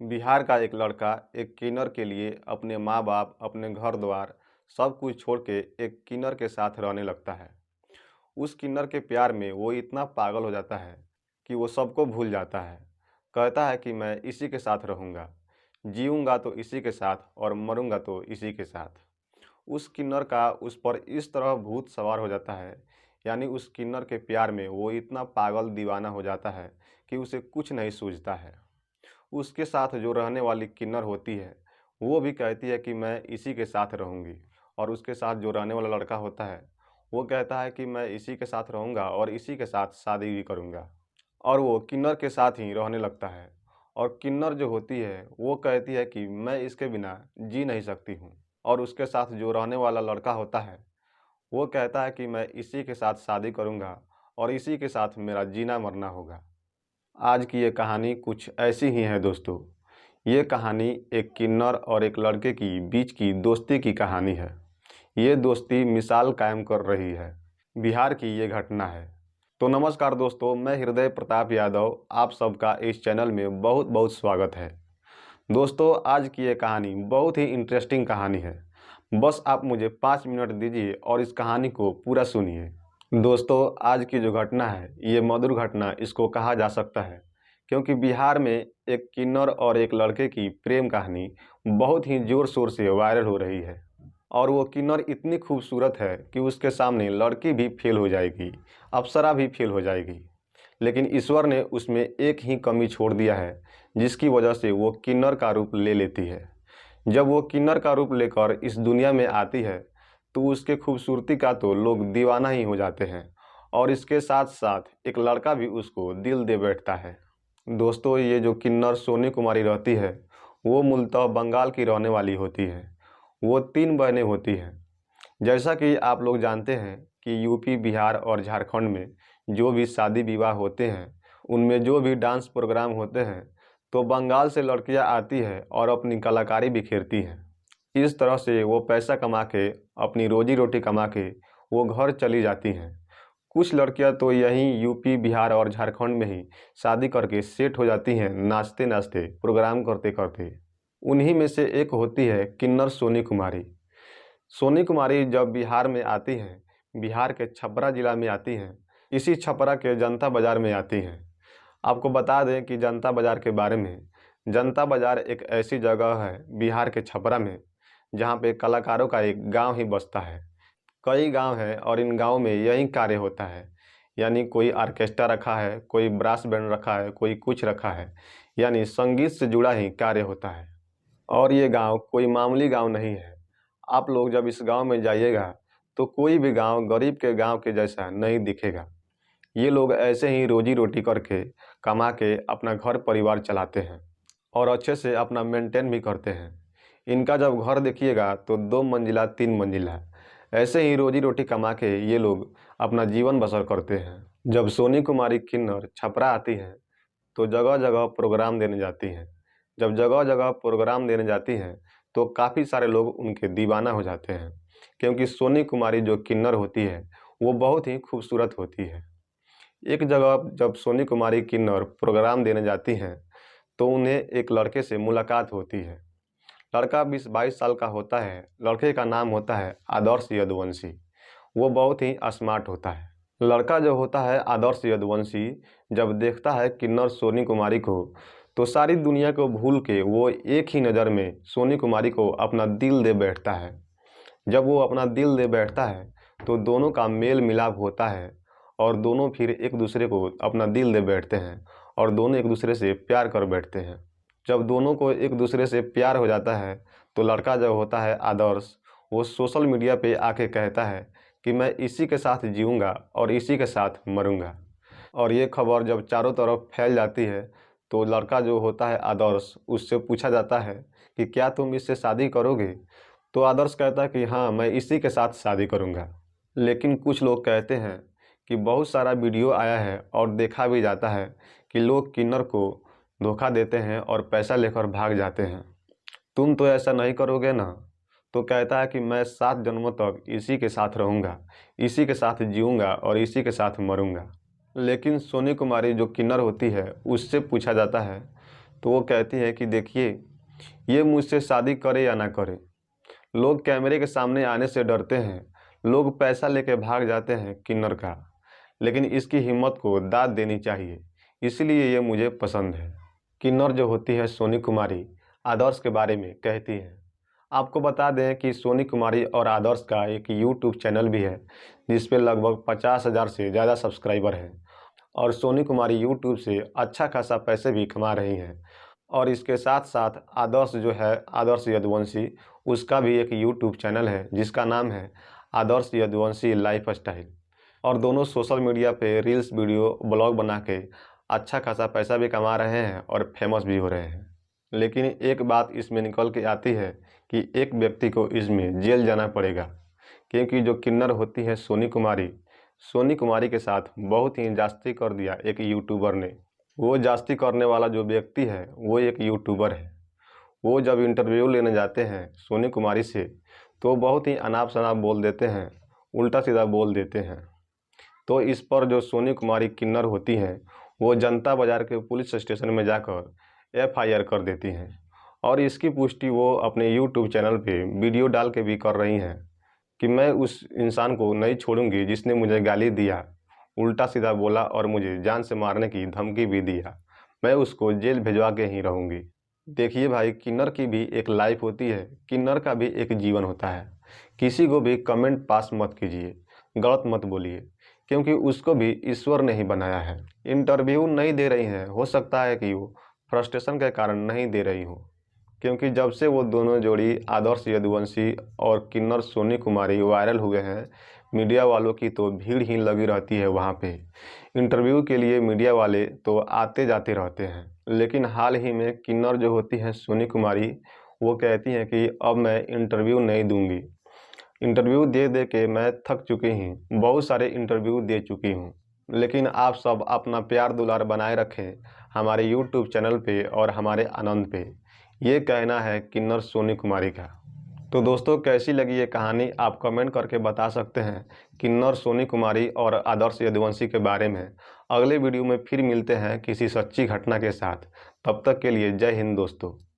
बिहार का एक लड़का एक किन्नर के लिए अपने माँ बाप, अपने घर द्वार सब कुछ छोड़ के एक किन्नर के साथ रहने लगता है। उस किन्नर के प्यार में वो इतना पागल हो जाता है कि वो सबको भूल जाता है। कहता है कि मैं इसी के साथ रहूँगा, जीऊँगा तो इसी के साथ और मरूँगा तो इसी के साथ। उस किन्नर का उस पर इस तरह भूत सवार हो जाता है, यानी उस किन्नर के प्यार में वो इतना पागल दीवाना हो जाता है कि उसे कुछ नहीं सूझता है। उसके साथ जो रहने वाली किन्नर होती है, वो भी कहती है कि मैं इसी के साथ रहूँगी, और उसके साथ जो रहने वाला लड़का होता है, वो कहता है कि मैं इसी के साथ रहूँगा और इसी के साथ शादी भी करूँगा। और वो किन्नर के साथ ही रहने लगता है। और किन्नर जो होती है, वो कहती है कि मैं इसके बिना जी नहीं सकती हूँ। और उसके साथ जो रहने वाला लड़का होता है, वो कहता है कि मैं इसी के साथ शादी करूँगा और इसी के साथ मेरा जीना मरना होगा। आज की ये कहानी कुछ ऐसी ही है दोस्तों। ये कहानी एक किन्नर और एक लड़के की बीच की दोस्ती की कहानी है। ये दोस्ती मिसाल कायम कर रही है। बिहार की ये घटना है। तो नमस्कार दोस्तों, मैं हृदय प्रताप यादव आप सबका इस चैनल में बहुत बहुत स्वागत है। दोस्तों, आज की ये कहानी बहुत ही इंटरेस्टिंग कहानी है। बस आप मुझे 5 मिनट दीजिए और इस कहानी को पूरा सुनिए। दोस्तों, आज की जो घटना है, ये मधुर घटना इसको कहा जा सकता है, क्योंकि बिहार में एक किन्नर और एक लड़के की प्रेम कहानी बहुत ही ज़ोर शोर से वायरल हो रही है। और वो किन्नर इतनी खूबसूरत है कि उसके सामने लड़की भी फेल हो जाएगी, अप्सरा भी फेल हो जाएगी। लेकिन ईश्वर ने उसमें एक ही कमी छोड़ दिया है, जिसकी वजह से वो किन्नर का रूप ले लेती है। जब वो किन्नर का रूप लेकर इस दुनिया में आती है, तो उसके खूबसूरती का तो लोग दीवाना ही हो जाते हैं, और इसके साथ साथ एक लड़का भी उसको दिल दे बैठता है। दोस्तों, ये जो किन्नर सोनी कुमारी रहती है, वो मूलतः बंगाल की रहने वाली होती है। वो 3 बहनें होती हैं। जैसा कि आप लोग जानते हैं कि यूपी, बिहार और झारखंड में जो भी शादी विवाह होते हैं, उनमें जो भी डांस प्रोग्राम होते हैं, तो बंगाल से लड़कियां आती हैं और अपनी कलाकारी बिखेरती हैं। इस तरह से वो पैसा कमा के, अपनी रोजी रोटी कमा के वो घर चली जाती हैं। कुछ लड़कियां तो यहीं यूपी, बिहार और झारखंड में ही शादी करके सेट हो जाती हैं, नाचते नाचते, प्रोग्राम करते करते। उन्हीं में से एक होती है किन्नर सोनी कुमारी। सोनी कुमारी जब बिहार में आती हैं, बिहार के छपरा जिला में आती हैं, इसी छपरा के जनता बाज़ार में आती हैं। आपको बता दें कि जनता बाज़ार के बारे में, जनता बाज़ार एक ऐसी जगह है बिहार के छपरा में, जहाँ पे कलाकारों का एक गांव ही बसता है। कई गांव हैं और इन गाँव में यही कार्य होता है, यानी कोई ऑर्केस्ट्रा रखा है, कोई ब्रास बैंड रखा है, कोई कुछ रखा है, यानी संगीत से जुड़ा ही कार्य होता है। और ये गांव कोई मामूली गांव नहीं है। आप लोग जब इस गांव में जाइएगा, तो कोई भी गांव गरीब के गांव के जैसा नहीं दिखेगा। ये लोग ऐसे ही रोजी रोटी करके, कमा के अपना घर परिवार चलाते हैं और अच्छे से अपना मेंटेन भी करते हैं। इनका जब घर देखिएगा तो 2 मंजिला 3 मंजिला, ऐसे ही रोजी रोटी कमा के ये लोग अपना जीवन बसर करते हैं। जब सोनी कुमारी किन्नर छपरा आती हैं, तो जगह जगह प्रोग्राम देने जाती हैं। जब जगह जगह प्रोग्राम देने जाती हैं, तो काफ़ी सारे लोग उनके दीवाना हो जाते हैं, क्योंकि सोनी कुमारी जो किन्नर होती है, वो बहुत ही खूबसूरत होती है। एक जगह जब सोनी कुमारी किन्नर प्रोग्राम देने जाती हैं, तो उन्हें एक लड़के से मुलाकात होती है। लड़का 20-22 साल का होता है। लड़के का नाम होता है आदर्श यदुवंशी। वो बहुत ही स्मार्ट होता है। लड़का जो होता है आदर्श यदुवंशी, जब देखता है किन्नर सोनी कुमारी को, तो सारी दुनिया को भूल के वो एक ही नज़र में सोनी कुमारी को अपना दिल दे बैठता है। जब वो अपना दिल दे बैठता है, तो दोनों का मेल मिलाप होता है और दोनों फिर एक दूसरे को अपना दिल दे बैठते हैं और दोनों एक दूसरे से प्यार कर बैठते हैं। जब दोनों को एक दूसरे से प्यार हो जाता है, तो लड़का जो होता है आदर्श, वो सोशल मीडिया पे आके कहता है कि मैं इसी के साथ जीऊँगा और इसी के साथ मरूँगा। और ये खबर जब चारों तरफ फैल जाती है, तो लड़का जो होता है आदर्श, उससे पूछा जाता है कि क्या तुम इससे शादी करोगे? तो आदर्श कहता है कि हाँ, मैं इसी के साथ शादी करूँगा। लेकिन कुछ लोग कहते हैं कि बहुत सारा वीडियो आया है और देखा भी जाता है कि लोग किन्नर को धोखा देते हैं और पैसा लेकर भाग जाते हैं। तुम तो ऐसा नहीं करोगे ना? तो कहता है कि मैं 7 जन्मों तक इसी के साथ रहूँगा, इसी के साथ जीऊँगा और इसी के साथ मरूँगा। लेकिन सोनी कुमारी जो किन्नर होती है, उससे पूछा जाता है, तो वो कहती है कि देखिए, ये मुझसे शादी करे या ना करे, लोग कैमरे के सामने आने से डरते हैं, लोग पैसा लेके भाग जाते हैं किन्नर का, लेकिन इसकी हिम्मत को दाद देनी चाहिए, इसलिए ये मुझे पसंद है। किन्नर जो होती है सोनी कुमारी, आदर्श के बारे में कहती हैं। आपको बता दें कि सोनी कुमारी और आदर्श का एक यूट्यूब चैनल भी है, जिस पे लगभग 50,000 से ज़्यादा सब्सक्राइबर हैं और सोनी कुमारी यूट्यूब से अच्छा खासा पैसे भी कमा रही हैं। और इसके साथ साथ आदर्श जो है, आदर्श यदुवंशी, उसका भी एक यूट्यूब चैनल है जिसका नाम है आदर्श यदुवंशी लाइफ स्टाइल। और दोनों सोशल मीडिया पे रील्स, वीडियो, ब्लॉग बना के अच्छा खासा पैसा भी कमा रहे हैं और फेमस भी हो रहे हैं। लेकिन एक बात इसमें निकल के आती है कि एक व्यक्ति को इसमें जेल जाना पड़ेगा, क्योंकि जो किन्नर होती है सोनी कुमारी के साथ बहुत ही जास्ती कर दिया एक यूट्यूबर ने। वो जास्ती करने वाला जो व्यक्ति है वो एक यूट्यूबर है। वो जब इंटरव्यू लेने जाते हैं सोनी कुमारी से, तो बहुत ही अनाप शनाप बोल देते हैं, उल्टा सीधा बोल देते हैं। तो इस पर जो सोनी कुमारी किन्नर होती हैं, वो जनता बाज़ार के पुलिस स्टेशन में जाकर एफआईआर कर देती हैं और इसकी पुष्टि वो अपने यूट्यूब चैनल पे वीडियो डाल के भी कर रही हैं कि मैं उस इंसान को नहीं छोड़ूंगी जिसने मुझे गाली दिया, उल्टा सीधा बोला और मुझे जान से मारने की धमकी भी दिया। मैं उसको जेल भिजवा के ही रहूँगी। देखिए भाई, किन्नर की भी एक लाइफ होती है, किन्नर का भी एक जीवन होता है। किसी को भी कमेंट पास मत कीजिए, गलत मत बोलिए, क्योंकि उसको भी ईश्वर ने ही बनाया है। इंटरव्यू नहीं दे रही हैं, हो सकता है कि वो फ्रस्ट्रेशन के कारण नहीं दे रही हो, क्योंकि जब से वो दोनों जोड़ी आदर्श यदुवंशी और किन्नर सोनी कुमारी वायरल हुए हैं, मीडिया वालों की तो भीड़ ही लगी रहती है वहाँ पे। इंटरव्यू के लिए मीडिया वाले तो आते जाते रहते हैं। लेकिन हाल ही में किन्नर जो होती हैं सोनी कुमारी, वो कहती हैं कि अब मैं इंटरव्यू नहीं दूंगी। इंटरव्यू दे दे के मैं थक चुकी हूँ, बहुत सारे इंटरव्यू दे चुकी हूँ। लेकिन आप सब अपना प्यार दुलार बनाए रखें हमारे यूट्यूब चैनल पे और हमारे आनंद पे। ये कहना है किन्नर सोनी कुमारी का। तो दोस्तों, कैसी लगी ये कहानी आप कमेंट करके बता सकते हैं किन्नर सोनी कुमारी और आदर्श यदुवंशी के बारे में। अगले वीडियो में फिर मिलते हैं किसी सच्ची घटना के साथ। तब तक के लिए जय हिंद दोस्तों।